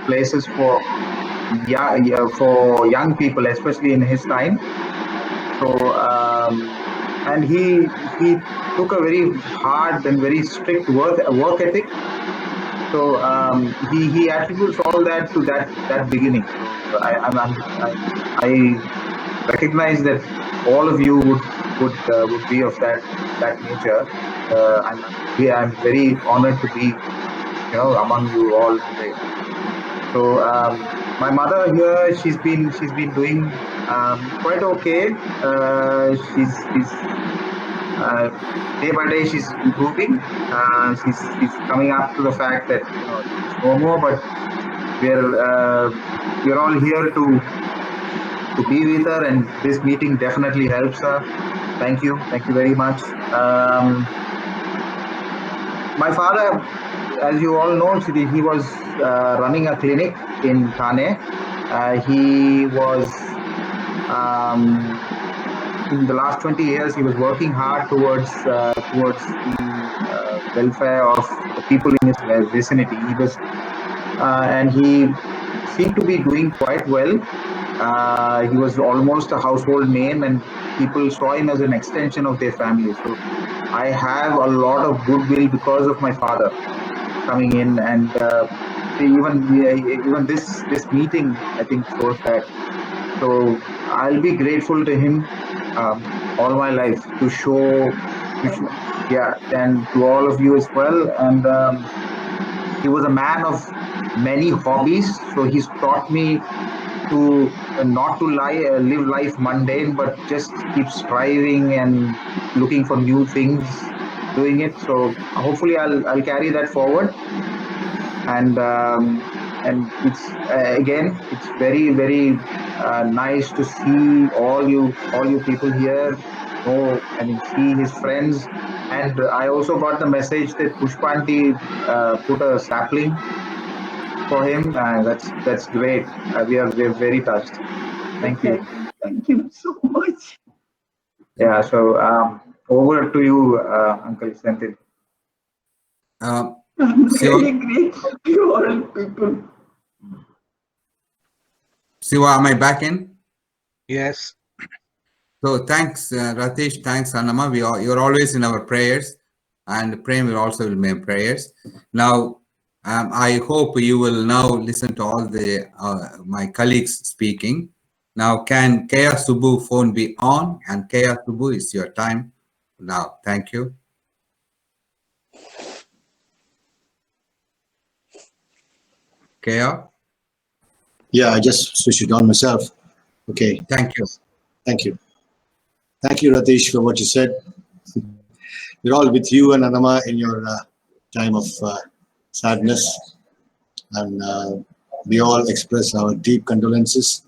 places for young people, especially in his time. So and he took a very hard and very strict work ethic. So he attributes all that to that beginning. So I recognize that all of you would be of that nature. I'm very honored to be among you all today. So my mother here, she's been doing quite okay. She's day by day she's improving. She's coming up to the fact that there's no more, but we're all here to be with her, and this meeting definitely helps her. Thank you very much. My father, as you all know, he was running a clinic in Thane. He was in the last 20 years, he was working hard towards the welfare of the people in his vicinity. He was, and he seemed to be doing quite well. He was almost a household name, and people saw him as an extension of their family. So I have a lot of goodwill because of my father coming in, and even this meeting, I think, shows that. So I'll be grateful to him all my life to show, yeah, and to all of you as well. And he was a man of many hobbies, so he's taught me to not to live life mundane, but just keep striving and looking for new things, doing it. So hopefully I'll carry that forward. And it's again, it's very nice to see all you people here. I mean, see his friends. And I also got the message that Pushpanti put a sapling for him. That's great. We're very touched. Thank you. Thank you so much. Yeah. So over to you, Uncle Senthil. I'm really grateful to you all people. Siva, am I back in? Yes. So thanks, Ratish. Thanks, Annama. You're always in our prayers, and Prem will also be in prayers. Now, I hope you will now listen to all the my colleagues speaking. Now, can Kaya Subbu phone be on? And Kaya Subbu, it's your time now. Thank you. Kaya? Yeah, I just switched it on myself. Okay. Thank you. Thank you. Thank you, Ratish, for what you said. We're all with you and Annama in your time of sadness. And we all express our deep condolences.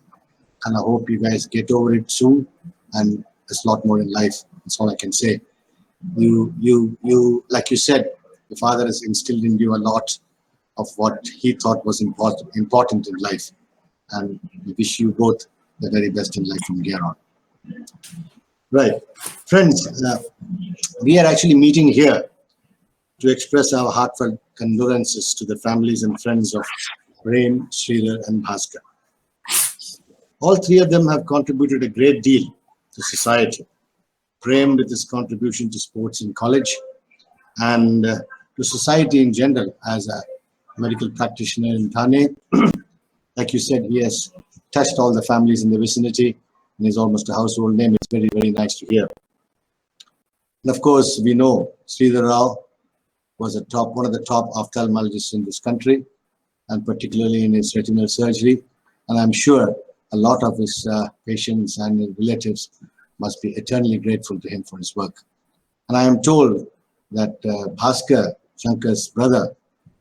And I hope you guys get over it soon. And there's a lot more in life. That's all I can say. You, like you said, your father has instilled in you a lot of what he thought was important in life. And we wish you both the very best in life from here on. Right. Friends, we are actually meeting here to express our heartfelt condolences to the families and friends of Prem, Sridhar and Bhaskar. All three of them have contributed a great deal to society. Prem with his contribution to sports in college, and to society in general as a medical practitioner in Thane. Like you said, he has touched all the families in the vicinity and is almost a household name. It's very, very nice to hear. And of course, we know Sridhar Rao was one of the top ophthalmologists in this country, and particularly in his retinal surgery. And I'm sure a lot of his patients and his relatives must be eternally grateful to him for his work. And I am told that Bhaskar, Shankar's brother,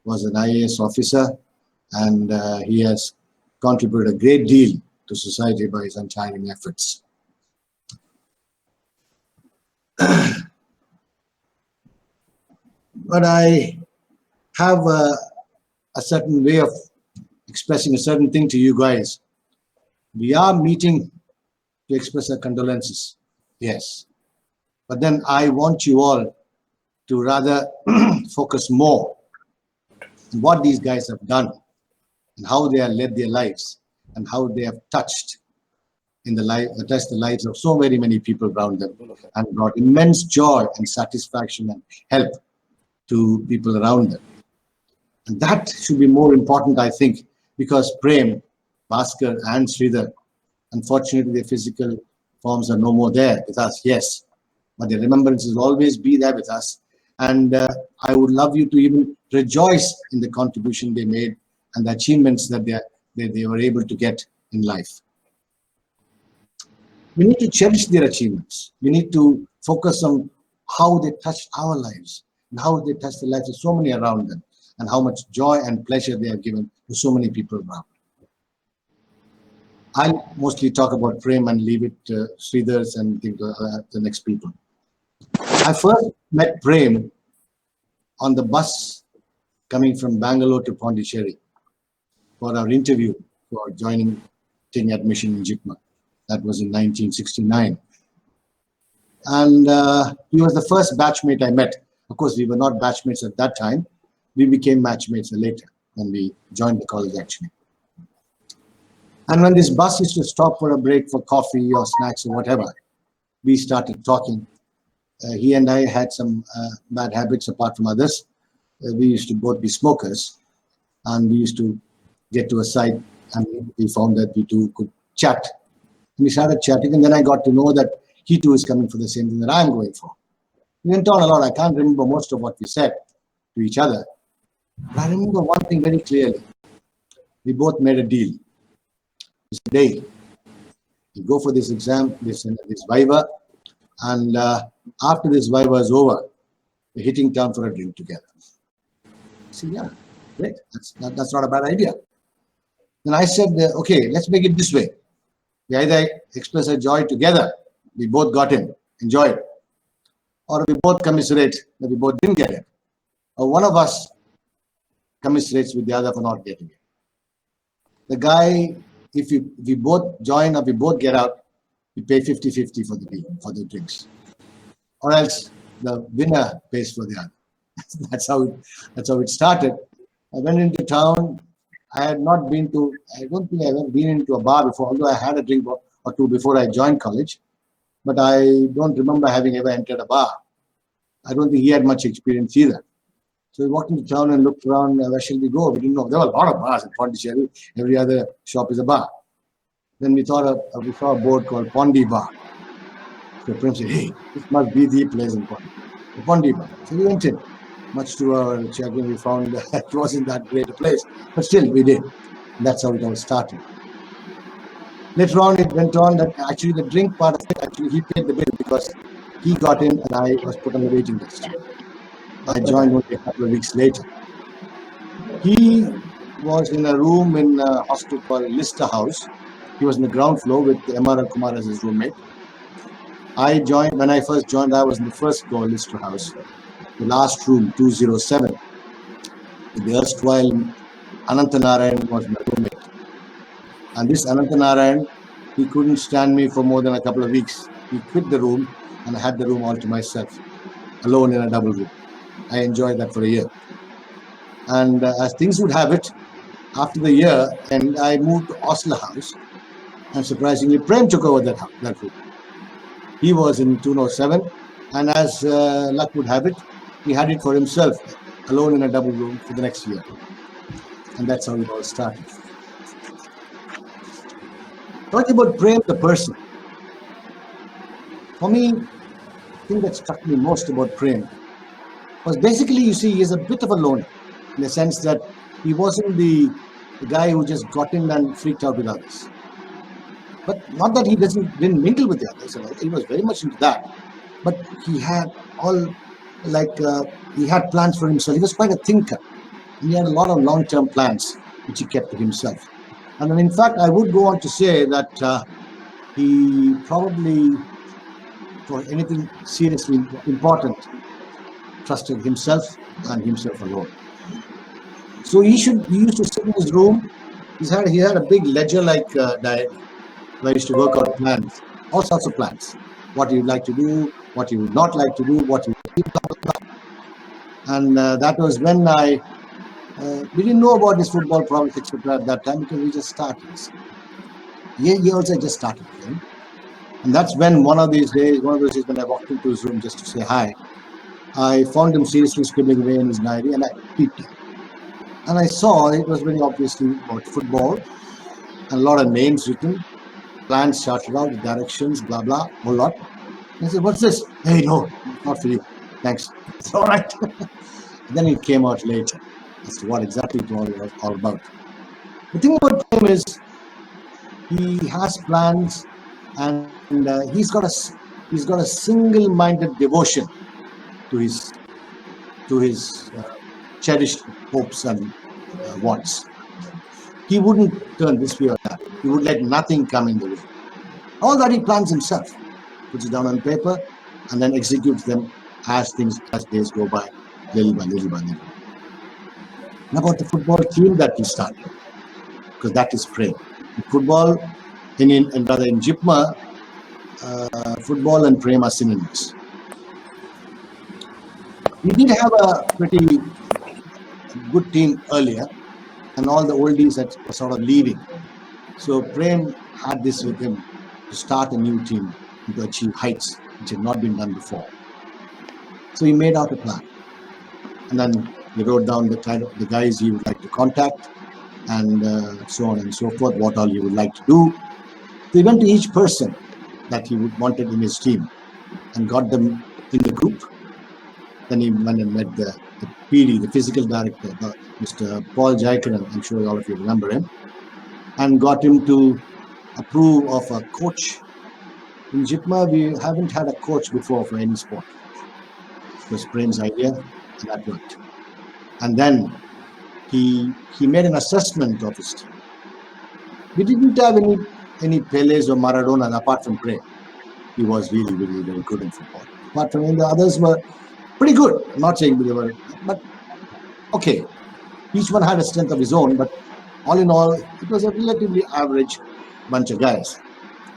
was an IAS officer, and he has contributed a great deal to society by his untiring efforts. But I have a certain way of expressing a certain thing to you guys. We are meeting to express our condolences, yes. But then I want you all to rather focus more on what these guys have done and how they have led their lives and how they have touched the lives of so very many people around them and brought immense joy and satisfaction and help to people around them. And that should be more important, I think, because Prem, Bhaskar and Sridhar, unfortunately their physical forms are no more there with us, yes, but their remembrances will always be there with us. And I would love you to even rejoice in the contribution they made and the achievements that they were able to get in life. We need to cherish their achievements. We need to focus on how they touched our lives and how they touched the lives of so many around them and how much joy and pleasure they have given to so many people around. I'll mostly talk about Prem and leave it to Sridhar's and the next people. I first met Prem on the bus coming from Bangalore to Pondicherry for our interview for taking admission in Jipmer. That was in 1969. And he was the first batchmate I met. Of course, we were not batchmates at that time. We became batchmates later when we joined the college, actually. And when this bus used to stop for a break for coffee or snacks or whatever, we started talking. He and I had some bad habits apart from others. We used to both be smokers, and we used to get to a site and we found that we two could chat. And we started chatting, and then I got to know that he too is coming for the same thing that I'm going for. We went on a lot. I can't remember most of what we said to each other, but I remember one thing very clearly. We both made a deal. This day, we go for this exam, this viva, and after this viva is over, we're hitting town for a drink together. See, yeah, great. That's not a bad idea. Then I said, okay, let's make it this way. We either express our joy together, we both got in, enjoyed, or we both commiserate that we both didn't get it. Or one of us commiserates with the other for not getting it. The guy, if we both join or we both get out, we pay 50-50 for the drinks. Or else the winner pays for the other. That's how it started. I went into town. I don't think I ever been into a bar before, although I had a drink or two before I joined college. But I don't remember having ever entered a bar. I don't think he had much experience either. So we walked into town and looked around, where shall we go? We didn't know. There were a lot of bars in Pondicherry. Every other shop is a bar. Then we saw a board called Pondi Bar. So Prem said, hey, this must be the place in Pondi. The Pondi Bar. So we went in. Much to our chagrin, we found that it wasn't that great a place. But still, we did. And that's how it all started. Later on, it went on that actually the drink part of it, actually he paid the bill because he got in and I was put on the waiting list. I joined only a couple of weeks later. He was in a room in a hostel called Lister House. He was in the ground floor with M.R. Kumar as his roommate. When I first joined, I was in the first floor Lister House, the last room, 207. The erstwhile Anantanarayan was my roommate. And this Anantanarayan, he couldn't stand me for more than a couple of weeks. He quit the room and I had the room all to myself, alone in a double room. I enjoyed that for a year. And as things would have it, after the year, and I moved to Osler House, and surprisingly, Prem took over that room. He was in 207, and as luck would have it, he had it for himself, alone in a double room for the next year. And that's how it all started. Talking about Prem, the person. For me, the thing that struck me most about Prem was basically, you see, he's a bit of a loner in the sense that he wasn't the guy who just got in and freaked out with others. But not that he didn't mingle with the others. He was very much into that. But he had he had plans for himself. He was quite a thinker. And he had a lot of long-term plans, which he kept to himself. And in fact, I would go on to say that he probably, for anything seriously important, trusted himself and himself alone. So he used to sit in his room. He had a big ledger-like diary where he used to work out plans, all sorts of plans. What he would like to do, what he would not like to do, what he would keep. And that was when I We didn't know about this football problems, etc. at that time because we just started. He also just started playing. And that's when one of those days when I walked into his room just to say hi, I found him seriously scribbling away in his diary and I peeped in. And I saw it was very obviously about football and a lot of names written, plans charted out, directions, blah, blah, a whole lot. And I said, what's this? Hey, no, not for you. Thanks. It's all right. Then it came out later as to what exactly it was all about. The thing about him is he has plans and he's got a single-minded devotion to his cherished hopes and wants. He wouldn't turn this way or that. He would let nothing come in the way. All that he plans himself, puts it down on paper, and then executes them as days go by, little by little by little. And about the football team that we started, because that is Prem. In football, in Jipmer, football and Prem are synonyms. We did have a pretty good team earlier, and all the oldies that were sort of leaving. So Prem had this with him to start a new team and to achieve heights which had not been done before. So he made out a plan, and then he wrote down the guys he would like to contact, and so on and so forth, what all he would like to do. So he went to each person that he wanted in his team and got them in the group. Then he went and met the PD, the physical director, Mr. Paul Jaikaran, I'm sure all of you remember him, and got him to approve of a coach. In Jipmer, we haven't had a coach before for any sport. It was Prem's idea, and that worked. And then he made an assessment of his team. We didn't have any Peles or Maradonas apart from Prem. He was really, really very good in football. Apart from him, the others were pretty good. I'm not saying they were, but okay. Each one had a strength of his own, but all in all, it was a relatively average bunch of guys.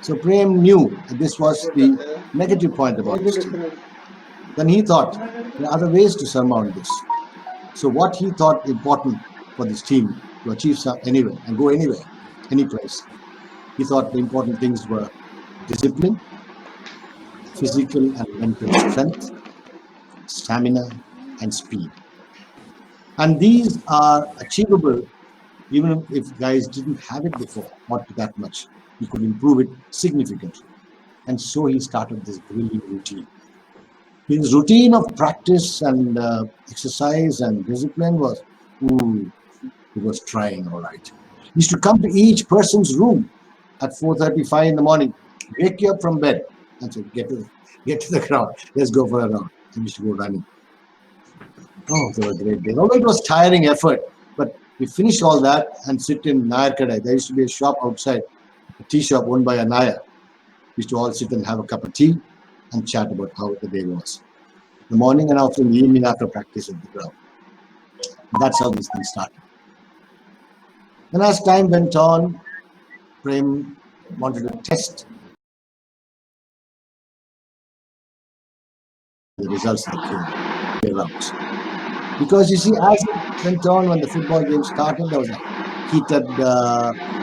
So Prem knew that this was the negative point about his team. Then he thought there are other ways to surmount this. So what he thought important for this team to achieve anywhere and go anywhere, any place, he thought the important things were discipline, physical and mental strength, stamina, and speed. And these are achievable even if guys didn't have it before, not that much. He could improve it significantly. And so he started this drilling routine. His routine of practice and exercise and discipline was, he was trying all right. He used to come to each person's room at 4:35 in the morning, wake you up from bed, and say, get to the ground, let's go for a round. He used to go running. Oh, they were great days. Although it was tiring effort, but we finished all that and sit in Nair Kadai. There used to be a shop outside, a tea shop owned by a Nair. We used to all sit and have a cup of tea and chat about how the day was. The morning and after the evening after practice at the ground. That's how this thing started. And as time went on, Prem wanted to test the results that came out. Because you see, as it went on, when the football game started, there was a heated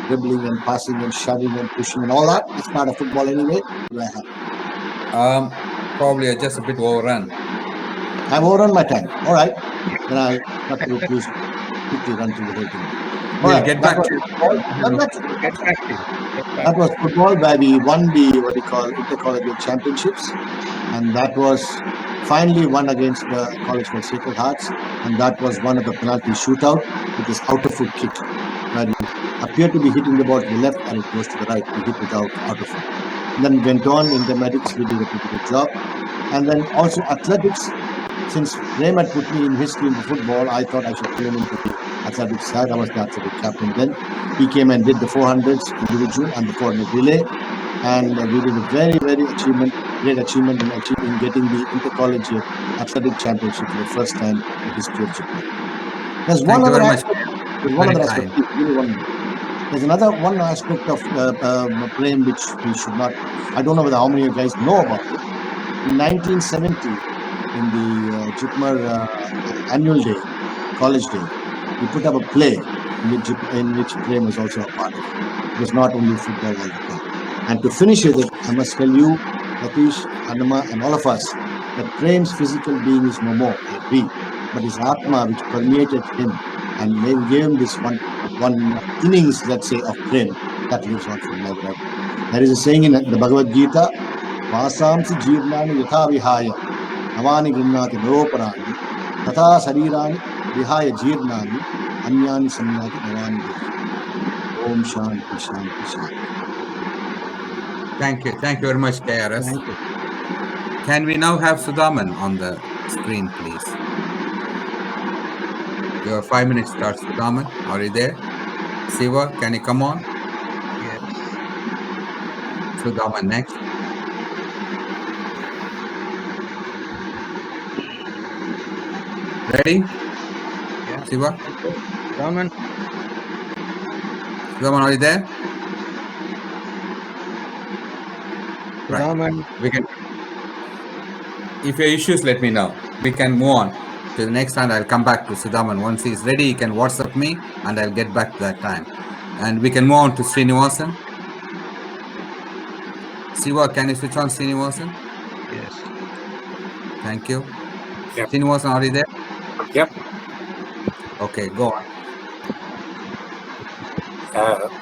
dribbling and passing and shoving and pushing and all that. It's part of football anyway. Probably just a bit overrun. I've overrun my time. All right. Then I cut to please quickly run through the whole thing. We'll get back to that was football where we won the intercollegiate championships, and that was finally won against the college called Sacred Hearts, and that was one of the penalty shootout with this outer foot kick where you appear to be hitting the ball to the left and it goes to the right. You hit it out outer foot. And then went on intermediates, we did a pretty good job, and then also athletics. Since Prem had put me in his team for football, I thought I should put him into the athletics side. I was the athletic captain then. He came and did the 400s individual and the 400 relay. And we did a very, very great achievement in getting the intercollegiate athletic championship for the first time in the history of Japan. There's one other aspect. There's another one aspect of Prem which we should not, I don't know whether how many of you guys know about it. In 1970, in the Jipmer annual day, college day, he put up a play in which Prem was also a part of. It was not only football all the time. And to finish with it, I must tell you, Ratish, Annama, and all of us, that Prem's physical being is no more, I agree, but his Atma, which permeated him and gave him this one innings, let's say, of Prem, that lives on forever. There is a saying in the Bhagavad Gita, Vasamsi Jirnani Yatha Vihaya, Navani Grinnati Naroparani, Tata Sarirani Vihaya Jirnani, Anyani Samyati Navani Vihaya. Om Shanti Shanti Shanti. Thank you. Thank you very much, KRS. Thank you. Can we now have Sudhaman on the screen, please? Your 5 minutes starts, Sudhaman. Are you there? Siva, can you come on? Yes. Sudhaman next. Ready? Yeah. Siva? Raman. Sudhaman, are you there? Right. Raman. We can. If your issues, let me know. We can move on to the next time. I'll come back to Sudhaman. Once he's ready, he can WhatsApp me and I'll get back to that time. And we can move on to Srinivasan. Siva, can you switch on Srinivasan? Yes. Thank you. Yep. Srinivasan, are you there? Yep. Okay, go on.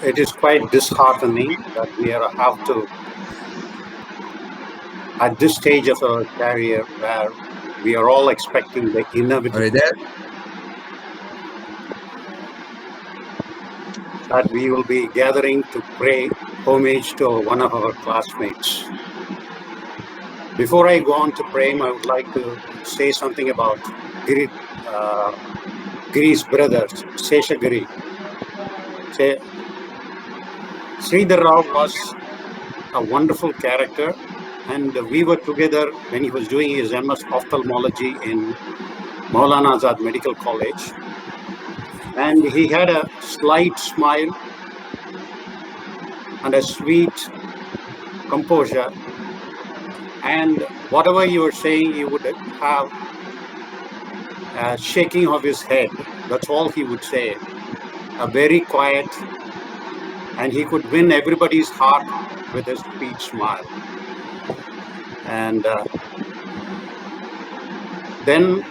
It is quite disheartening that we have to, at this stage of our career, where we are all expecting the Are you inevitable, there? that we will be gathering to pay homage to one of our classmates. Before I go on to Prem, I would like to say something about Giri's brothers, Seshagiri. Sridhar Rao was a wonderful character, and we were together when he was doing his MS ophthalmology in Maulana Azad Medical College, and he had a slight smile and a sweet composure, and whatever you were saying, he would have a shaking of his head. That's all he would say. A very quiet, and he could win everybody's heart with his sweet smile. And then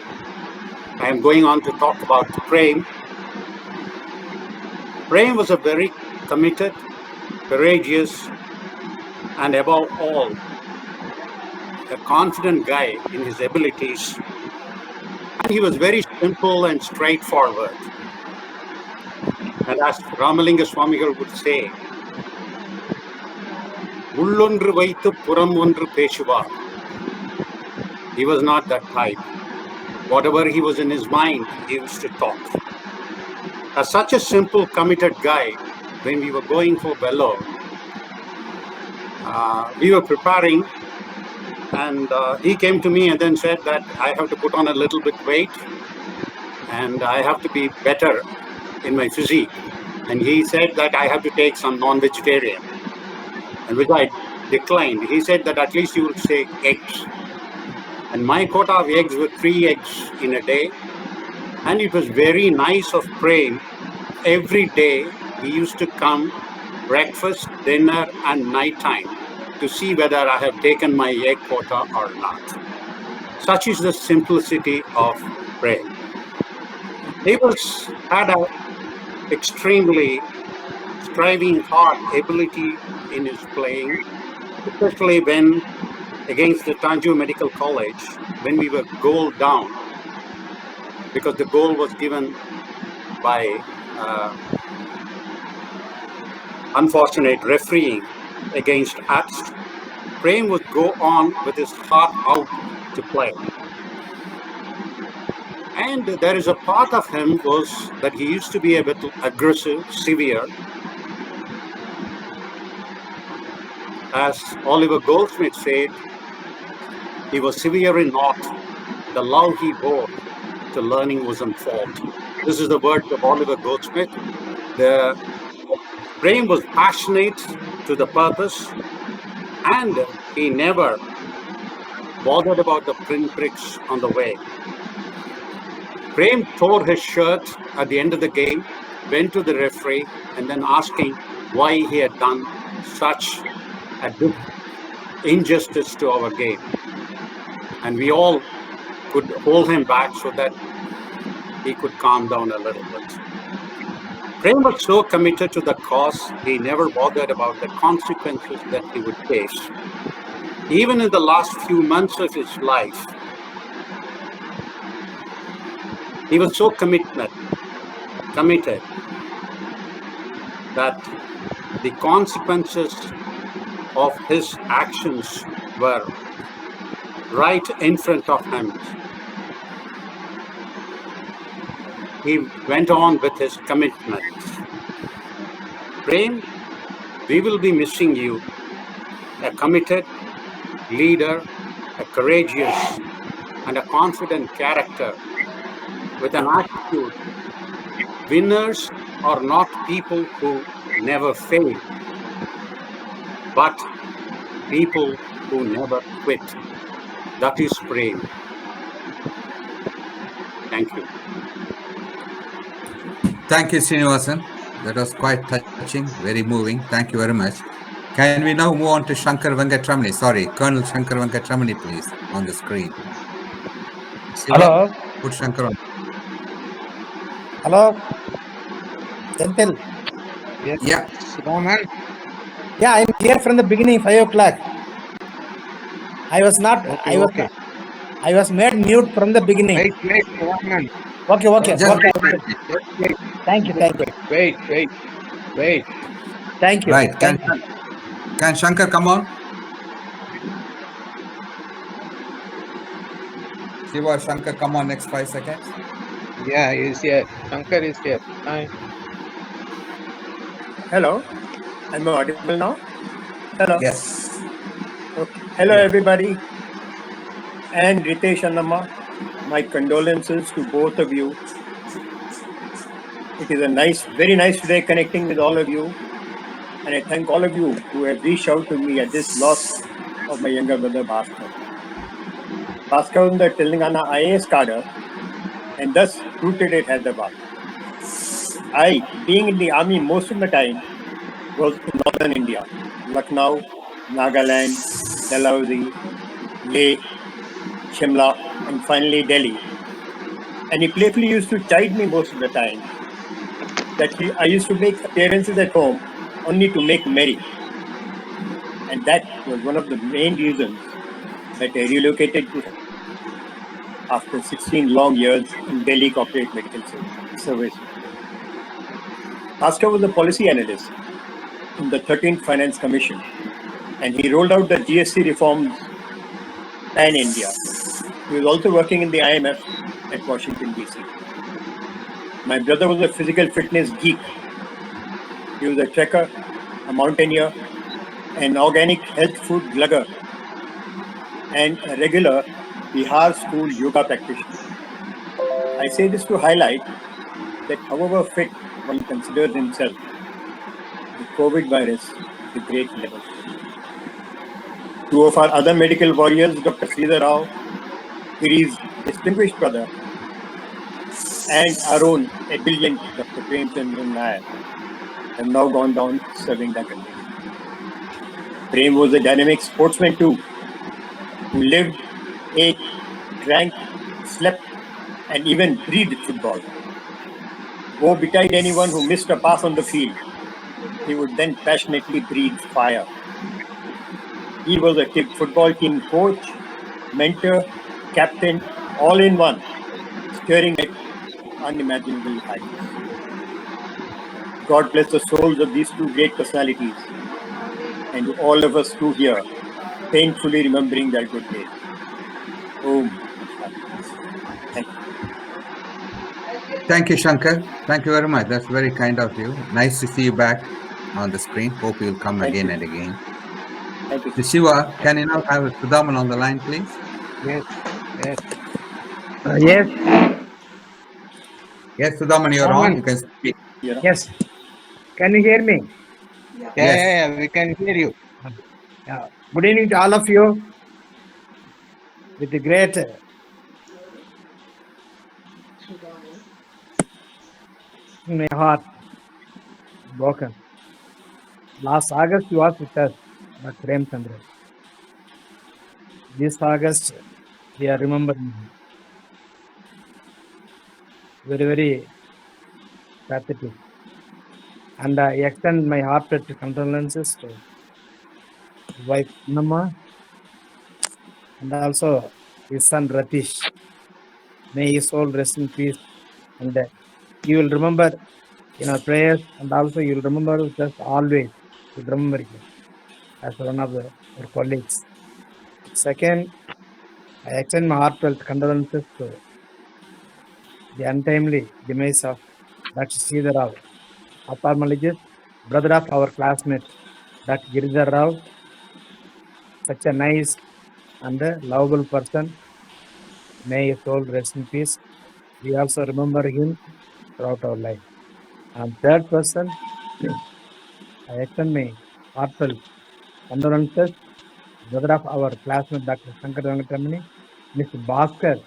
I'm going on to talk about Prem. Prem was a very committed, courageous, and above all, a confident guy in his abilities. And he was very simple and straightforward. And as Ramalinga Swamigal would say, Ullondru vaithu puram ondru peshuvar. He was not that type. Whatever he was in his mind, he used to talk. As such a simple, committed guy, when we were going for Vellore, we were preparing, and he came to me and then said that I have to put on a little bit weight and I have to be better in my physique. And he said that I have to take some non-vegetarian, and which I declined. He said that at least you will take eggs. And my quota of eggs were 3 eggs in a day. And it was very nice of Prem. Every day he used to come breakfast, dinner, and night time to see whether I have taken my egg quota or not. Such is the simplicity of Prem. He had an extremely striving hard ability in his playing, especially when against the Tanjore Medical College, when we were goal down, because the goal was given by unfortunate refereeing against us. Prem would go on with his heart out to play. And there is a part of him was that he used to be a bit aggressive, severe. As Oliver Goldsmith said, he was severe in naught. The love he bore to learning was in fault. This is the words of Oliver Goldsmith. The Prem was passionate to the purpose, and he never bothered about the pinpricks on the way. Prem tore his shirt at the end of the game, went to the referee, and then asking why he had done such a injustice to our game. And we all could hold him back so that he could calm down a little bit. Prem was so committed to the cause, he never bothered about the consequences that he would face. Even in the last few months of his life, he was so committed that the consequences of his actions were right in front of him. He went on with his commitment. Prem, we will be missing you, a committed leader, a courageous and a confident character with an attitude. Winners are not people who never fail, but people who never quit. That is Prem. Thank you. Thank you, Srinivasan. That was quite touching, very moving. Thank you very much. Can we now move on to Shankar Venkatramani? Sorry, Colonel Shankar Venkatramani, please, on the screen. Shiva, Hello. put Shankar on. Hello. Gentle. Yes. Yeah. Raman. Yeah, I'm here from the beginning, 5 o'clock. I was not. Okay, okay. I was made mute from the beginning. Wait, Raman. Okay. Just Okay. Wait, Thank you. wait. Thank you. right. Thank you. Can Shankar come on? Shiva, Shankar, come on next 5 seconds. Yeah, he's here. Shankar is here. Hi. Hello, am I audible now? Hello. Yes. Okay. Hello, everybody. And Ritesh Annama, my condolences to both of you. It is a very nice today connecting with all of you. And I thank all of you who have reached out to me at this loss of my younger brother, Bhaskar. Bhaskar was the Telangana IAS cadre and thus rooted at Hyderabad. I, being in the army most of the time, was in northern India, Lucknow, Nagaland, Dalhousie, Leh, Shimla, and finally Delhi. And he playfully used to chide me most of the time that I used to make appearances at home only to make merry. And that was one of the main reasons that I relocated to after 16 long years in Delhi Corporate Medical Service. Bhaskar was a policy analyst in the 13th Finance Commission, and he rolled out the GST reforms pan-India. He was also working in the IMF at Washington, D.C. My brother was a physical fitness geek. He was a trekker, a mountaineer, an organic health food glugger, and a regular Bihar school yoga practitioner. I say this to highlight that however fit one considers himself, the COVID virus is a great level. Two of our other medical warriors, Dr. Sridhar Rao, Giri's distinguished brother, and our own brilliant Dr. Premachandran, have now gone down serving the country. Prem was a dynamic sportsman too, who lived, ate, drank, slept, and even breathed football. Woe betide anyone who missed a pass on the field. He would then passionately breathe fire. He was a football team coach, mentor, captain, all in one, staring at unimaginable heights. God bless the souls of these two great personalities, and all of us too here, painfully remembering their good days. Thank you. Thank you, Shankar. Thank you very much. That's very kind of you. Nice to see you back on the screen. Hope you'll come again and again. Thank you. So Shiva, can you now have Sudaman on the line, please? Yes. Yes. Yes, Sudaman, you're on. You can speak. Yes. Can you hear me? Yeah, we can hear you. Yeah. Good evening to all of you. With the great My heart broken. Last August, you was with us, Dr. Premachandran. This August, we are remembering him. Very, very pathetic. And I extend my heartfelt condolences to wife Nama and also his son Ratish. May his soul rest in peace. And you will remember in our prayers, and also you will remember with us always. You will remember him as one of our colleagues. Second, I extend my heartfelt condolences to the untimely demise of Dr. Sridhar Rao, ophthalmologist, brother of our classmate, Dr. Giridhar Rao, such a nice and lovable person. May his soul rest in peace. We also remember him throughout our life. And third person, I extend my heartfelt condolences, brother of our classmate Dr. Shankar Venkatramani, Mr. Bhaskar,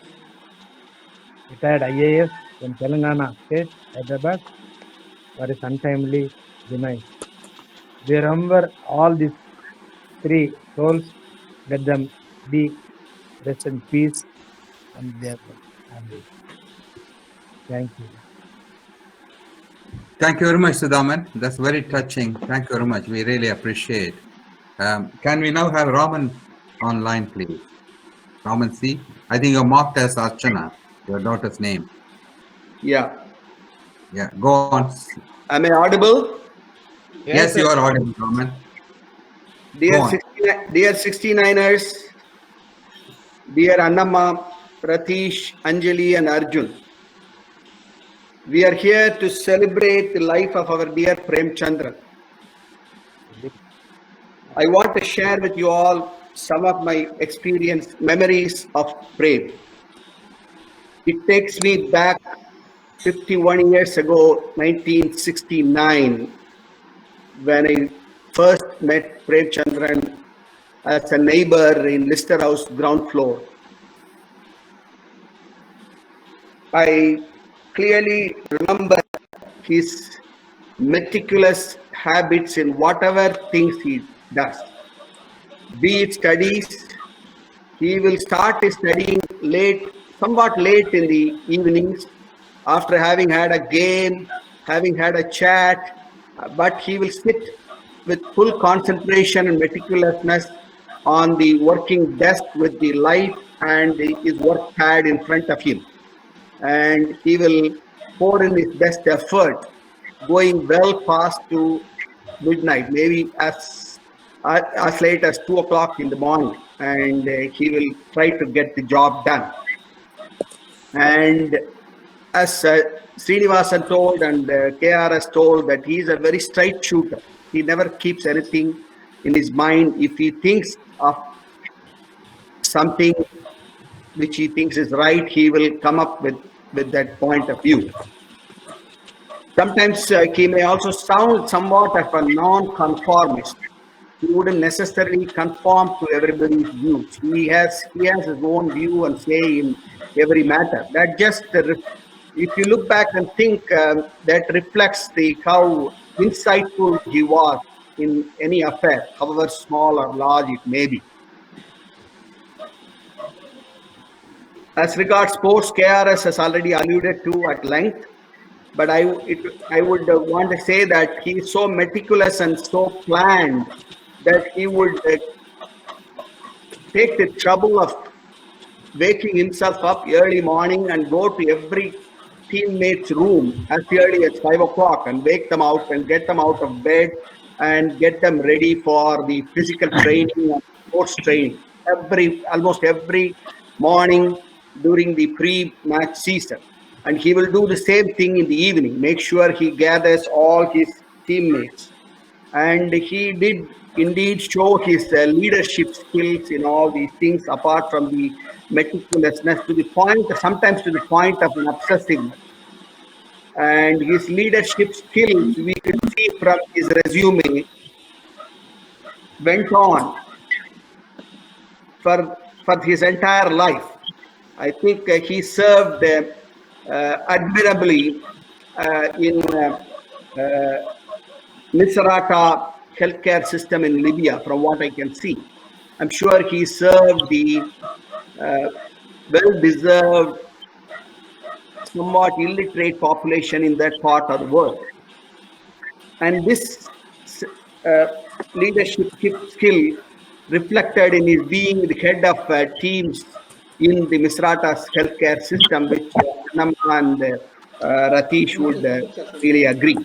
retired IAS in Telangana State, Hyderabad, for his untimely demise. We remember all these three souls, let them be rest in peace and their family. Thank you. Thank you very much, Sudhaman. That's very touching. Thank you very much. We really appreciate. Can we now have Raman online, please? Raman C. I think you're marked as Archana, your daughter's name. Yeah. Yeah, go on. Am I audible? Yes, you are audible, Raman. Dear 69ers, dear Annamma, Pratish, Anjali, and Arjun, we are here to celebrate the life of our dear Premachandran. I want to share with you all some of my experience, memories of Prem. It takes me back 51 years ago, 1969, when I first met Premachandran as a neighbor in Lister House ground floor. I clearly remember his meticulous habits in whatever things he does. Be it studies, he will start his studying somewhat late in the evenings, after having had a game, having had a chat, but he will sit with full concentration and meticulousness on the working desk with the light and his work pad in front of him. And he will pour in his best effort, going well past to midnight, maybe as late as 2 o'clock in the morning, and he will try to get the job done. And as Srinivasan told and KRS told, that he is a very straight shooter. He never keeps anything in his mind. If he thinks of something which he thinks is right, he will come up with that point of view. Sometimes he may also sound somewhat of a non-conformist. He wouldn't necessarily conform to everybody's views. He has his own view and say in every matter. That just, if you look back and think, that reflects how insightful he was in any affair, however small or large it may be. As regards sports, KRS has already alluded to at length, but I would want to say that he is so meticulous and so planned that he would take the trouble of waking himself up early morning and go to every teammate's room as early as 5 o'clock and wake them out and get them out of bed and get them ready for the physical training and sports training almost every morning during the pre-match season. And he will do the same thing in the evening, make sure he gathers all his teammates. And he did indeed show his leadership skills in all these things, apart from the meticulousness, to the point, sometimes to the point of an obsessiveness. And his leadership skills, we could see from his resume, went on for his entire life. I think he served admirably in Misrata healthcare system in Libya, from what I can see. I'm sure he served the well-deserved, somewhat illiterate population in that part of the world. And this uh, leadership skill reflected in his being the head of teams in the Misrata's healthcare system, which Annamma and Ratish would really agree.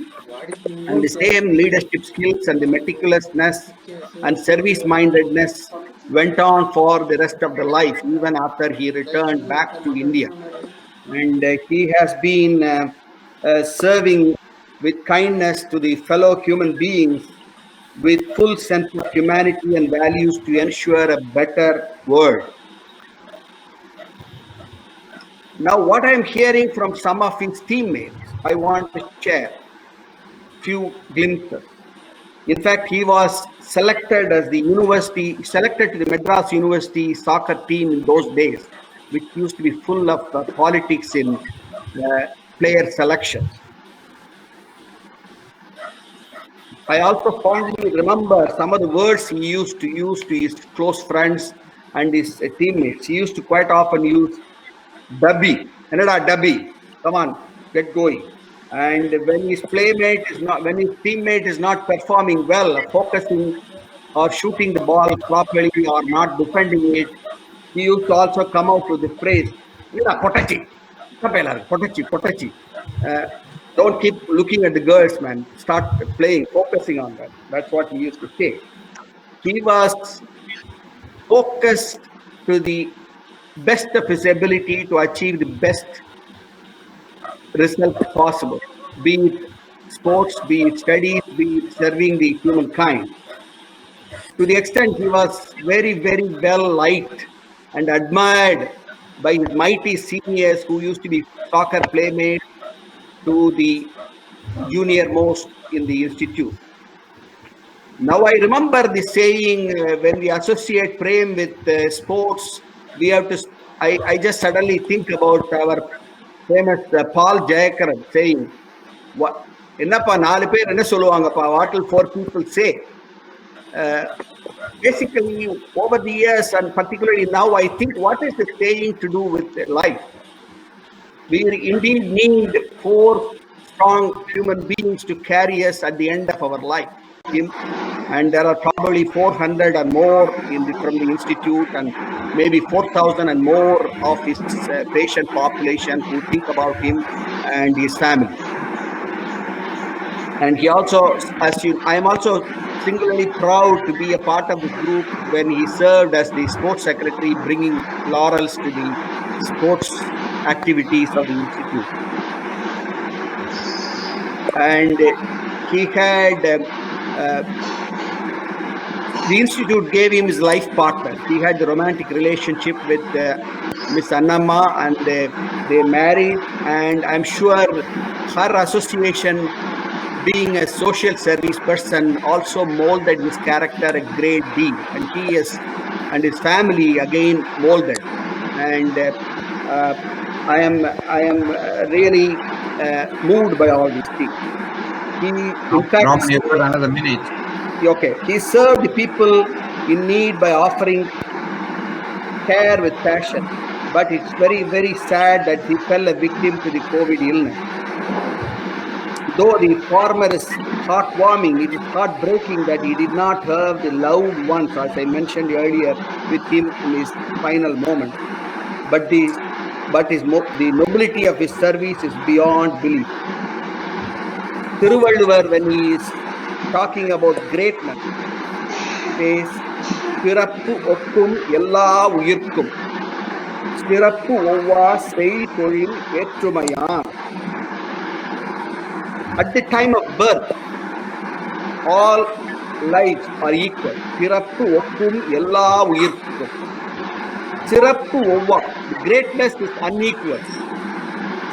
And the same leadership skills and the meticulousness and service mindedness went on for the rest of the life, even after he returned back to India. And he has been serving with kindness to the fellow human beings with full sense of humanity and values to ensure a better world. Now, what I'm hearing from some of his teammates, I want to share few glimpses. In fact, he was selected as the university, selected to the Madras University soccer team in those days, which used to be full of politics in player selection. I also fondly remember some of the words he used to use to his close friends and his teammates. He used to quite often use Dubby. Another Dubby. Come on, get going. And when his playmate is not, when his teammate is not performing well, focusing or shooting the ball properly or not defending it, he used to also come out with the phrase, Potachi, Potachi, Potachi. Uh, don't keep looking at the girls, man. Start playing, focusing on that. That's what he used to say. He was focused to the best of his ability to achieve the best results possible, be it sports, be it studies, be it serving the humankind. To the extent he was very, very well liked and admired by his mighty seniors who used to be soccer playmates to the junior most in the institute. Now I remember the saying when we associate Prem with sports, we have to. I just suddenly think about our famous Paul Jayakaran saying, "What? என்னப்பா நாலு பேர் என்ன சொல்லுவாங்கப்பா? What will four people say?" Uh, Basically, over the years and particularly now, I think what is the saying to do with life? We indeed need four strong human beings to carry us at the end of our life. And there are probably 400 and more from the institute, and maybe 4,000 and more of his patient population who think about him and his family. And he also, I am also singularly proud to be a part of this group when he served as the sports secretary, bringing laurels to the sports activities of the institute. And he had the institute gave him his life partner. He had the romantic relationship with Miss Annamma, and they married. And I'm sure her association, being a social service person, also molded his character a great deal. And he is, and his family again molded. And I am really moved by all these things. He, in fact, Roman, you got another minute. Okay, he served the people in need by offering care with passion. But it's very, very sad that he fell a victim to the COVID illness. Though the former is heartwarming, it is heartbreaking that he did not have the loved ones, as I mentioned earlier, with him in his final moments. But the nobility of his service is beyond belief. Thiruvalluvar, when he is talking about greatness, says, "Pirappu okkum ella uyirkkum, stirappu ovva sei tozhil vetrumayaan." At the time of birth, all lives are equal. Pirappu okkum ella uyirkkum. Sirappu ovva, the greatness is unequal.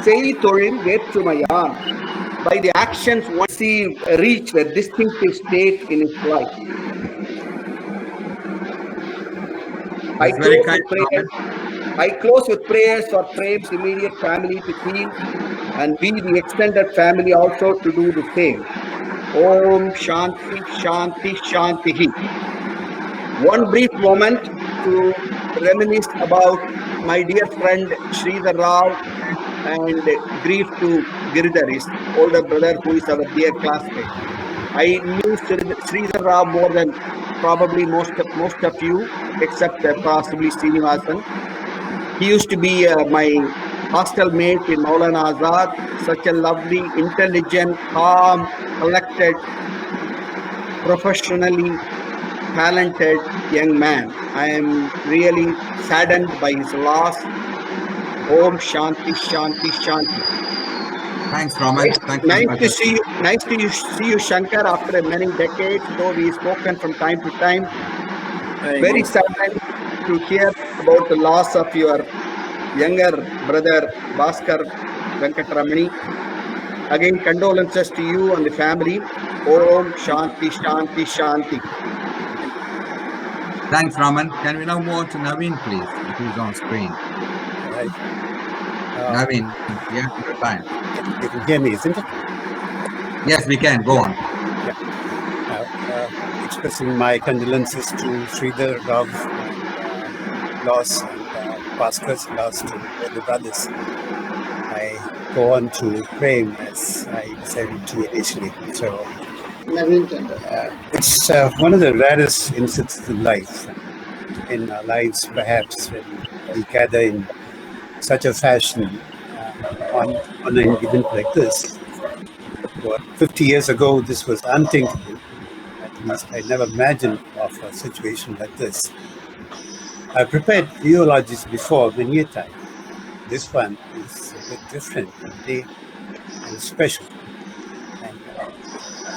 Sei tozhil vetrumayaan. By the actions once he reached a distinctive state in his life. I close with prayers for Prem's immediate family to heal and we, the extended family, also to do the same. Om Shanti Shanti Shanti. One brief moment to reminisce about my dear friend Sridhar Rao and grief to Giridhar, his older brother, who is our dear classmate. I knew Sridhar Rao more than probably most of you, except possibly Srinivasan. He used to be my hostel mate in Maulana Azad, such a lovely, intelligent, calm, collected, professionally talented young man. I am really saddened by his loss. Om Shanti Shanti Shanti. Thanks, Raman. Thank you, Nice to Rajesh. see you. Nice to see you, Shankar, after many decades. Though we've spoken from time to time. Very saddened to hear about the loss of your younger brother Bhaskar Venkatramani. Again, condolences to you and the family. Om Shanti Shanti Shanti. Thanks, Raman. Can we now move on to Naveen, please? Who is on screen? Right. Naveen, yeah, your time. You can hear me, isn't it? Yes, we can. Go on. Expressing my condolences to Sridhar Rav loss and Bhaskar's loss to all the brothers. I go on to Prem as I decided to initially. So it's one of the rarest instances in life, in our lives perhaps, when we gather in such a fashion on an event like this. What, 50 years ago, this was unthinkable. At least I never imagined of a situation like this. I prepared eulogies before many a time. This one is a bit different today and special. And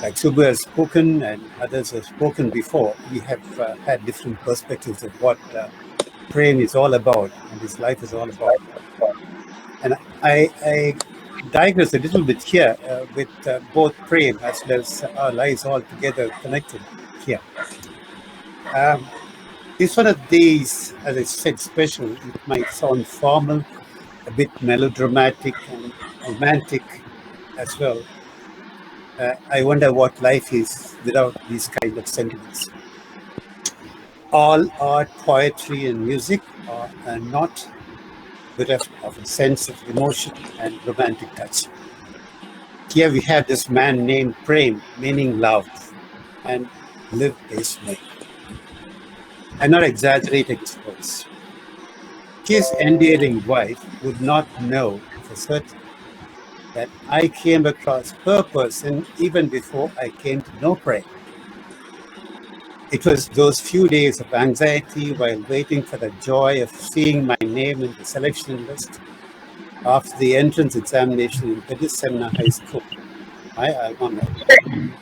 like Subbu has spoken and others have spoken before, we have had different perspectives of what Prem is all about and his life is all about. And I digress a little bit here with both Prem as well as our lives all together connected here. It's one of these, as I said, special. It might sound formal, a bit melodramatic and romantic as well. I wonder what life is without these kind of sentiments. All art, poetry, and music are not bereft of a sense of emotion and romantic touch. Here we have this man named Prem, meaning love, and live his way. I'm not exaggerating his words. His endearing wife would not know for certain that I came across her person even before I came to know Prem. It was those few days of anxiety while waiting for the joy of seeing my name in the selection list after the entrance examination in Pondicherry High School, my alma mater.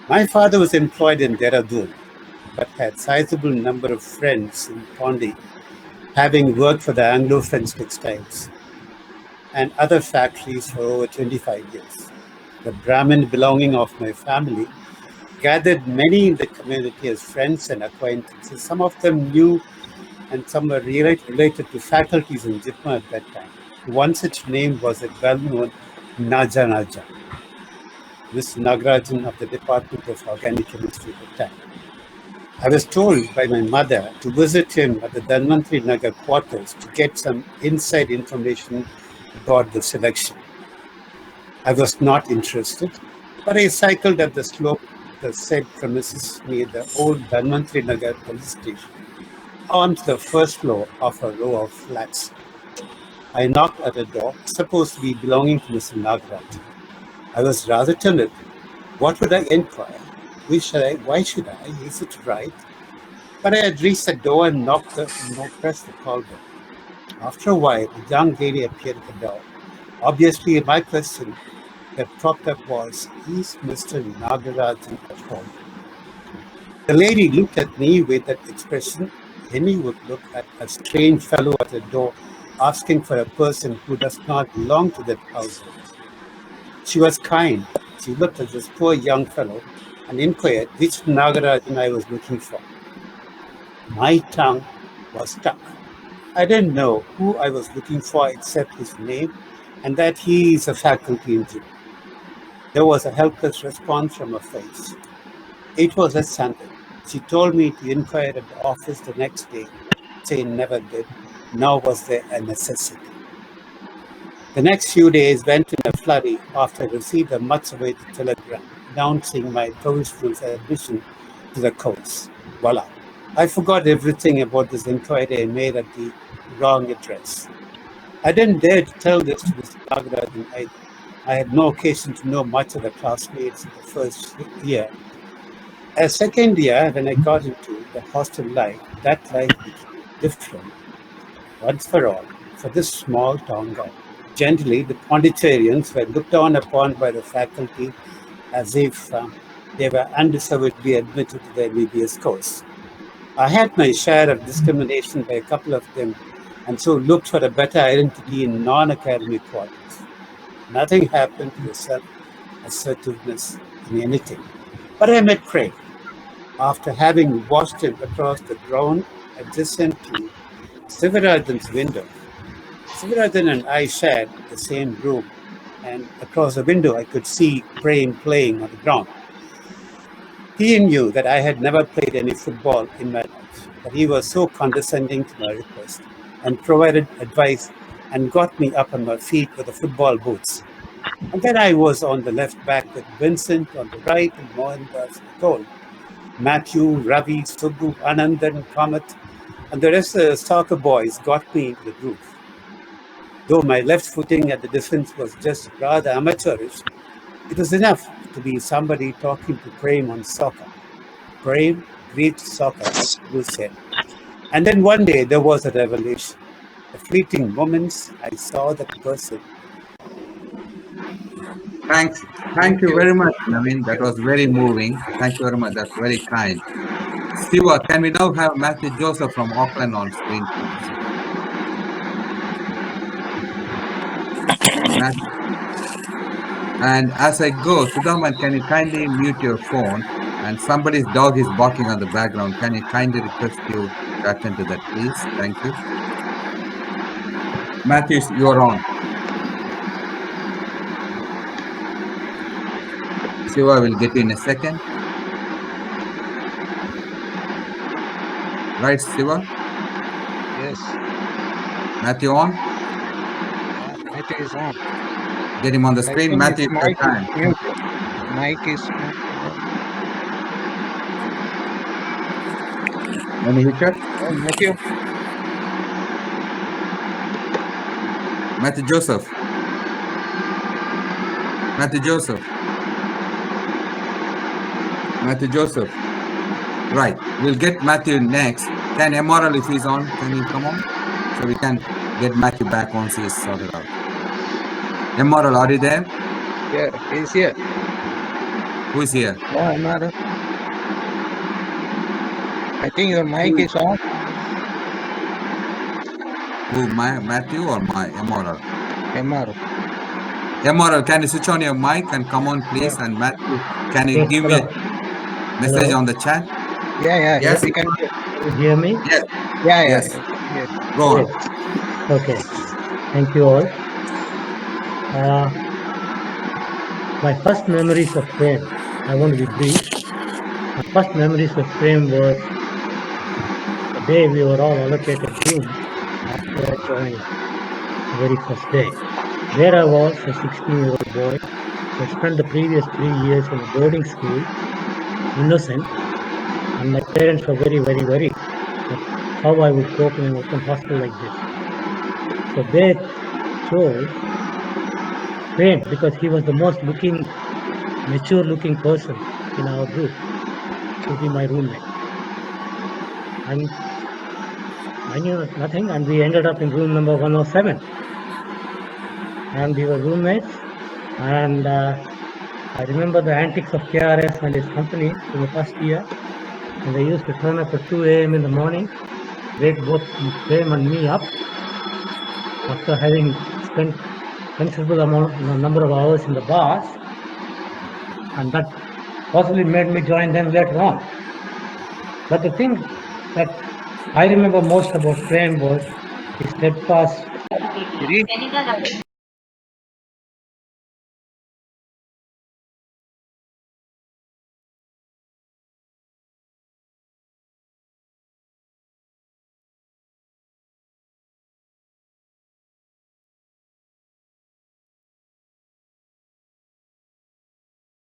My father was employed in Dehradun, but had sizable number of friends in Pondicherry, having worked for the Anglo-French textiles and other factories for over 25 years. The Brahmin belonging of my family gathered many in the community as friends and acquaintances. Some of them knew and some were related to faculties in Jipmer at that time. One such name was a well-known Naja, Miss Nagarajan of the Department of Organic Chemistry at the time. I was told by my mother to visit him at the Dhanvantri Nagar quarters to get some inside information about the selection. I was not interested, but I cycled up the slope of the said premises near the old Dhanvantri Nagar police station onto the first floor of a row of flats. I knocked at a door supposed to be belonging to Mr. Nagaraj. I was rather timid. What would I inquire? Why should I? Is it right? But I had reached the door and pressed the call bell. After a while, a young lady appeared at the door. Obviously, my question that propped up was, is Mr. Nagarajan at home? The lady looked at me with that expression any would look at a strange fellow at the door asking for a person who does not belong to that household. She was kind. She looked at this poor young fellow and inquired which Nagarajan I was looking for. My tongue was stuck. I didn't know who I was looking for except his name and that he is a faculty in Jipmer. There was a helpless response from her face. It was a Sunday. She told me to inquire at the office the next day. Say never did, nor was there a necessity. The next few days went in a flurry after I received a much-awaited telegram announcing my provisional admission to the course. Voila. I forgot everything about this inquiry I made at the wrong address. I didn't dare to tell this to Mr. Nagarajan either. I had no occasion to know much of the classmates in the first year. As second year, when I got into the hostel life, that life became different once for all for this small town guy. Generally, the Pondicherrians were looked down upon by the faculty as if they were undeservedly admitted to the MBBS course. I had my share of discrimination by a couple of them, and so looked for a better identity in non-academic quarters. Nothing happened to the self-assertiveness in anything. But I met Craig. After having watched him across the ground adjacent to Sivarajan's window, Sivarajan and I shared the same room, and across the window I could see Prem playing on the ground. He knew that I had never played any football in my life, but he was so condescending to my request and provided advice and got me up on my feet with the football boots. And then I was on the left back with Vincent on the right and Mohandas in the goal. Matthew, Ravi, Subbu, Anandan, Kamat, and the rest of the soccer boys got me into the groove. Though my left footing at the defense was just rather amateurish, it was enough to be somebody talking to Prem on soccer. Prem, great soccer, who said. And then one day there was a revelation. The fleeting moments I saw that person. Thanks. Thank you very much, Naveen. That was very moving. Thank you very much. That's very kind. Siva, can we now have Matthew Joseph from Auckland on screen, please? Matthew. And as I go, Sudaman, can you kindly mute your phone? And somebody's dog is barking on the background. Can you kindly request you to attend to that, please? Thank you. Matthew, you're on. Siva will get you in a second. Right, Siva? Yes. Matthew on? Yeah, Matthew is on. Get him on the I screen. think Matthew, his your mic is time. muted. Mic is muted. Any Richard? Oh, Matthew. Matthew Joseph. Matthew Joseph. Matthew Joseph. Right. We'll get Matthew next. Can Emerald, if he's on, can he come on? So we can get Matthew back once he's sorted out. Emerald, are you there? Yeah, he's here. Who is here? No, Emerald. I think your mic is on. Who, Matthew or my Emerald? Emerald. Emerald, can you switch on your mic and come on, please? Yeah. And Matthew, can you give me a message on the chat? Yeah, Yes. we can hear. You hear me? Yes. Yeah, Yes. yeah. Go on. Okay. Thank you all. My first memories of Prem, I want to be brief. My first memories of Prem was the day we were all allocated room after I joined the very first day. There I was, a 16-year-old boy, who had spent the previous 3 years in a boarding school, innocent, and my parents were very, very worried that how I would cope in an open hostel like this. So they chose Prem because he was the most mature looking person in our group to be my roommate. And I knew nothing, and we ended up in room number 107. And we were roommates, and I remember the antics of KRS and his company in the first year. And they used to turn up at 2 a.m. in the morning, wake both Prem and me up after having spent considerable number of hours in the bars, and that possibly made me join them later on. But the thing that I remember most about Prem was his steadfast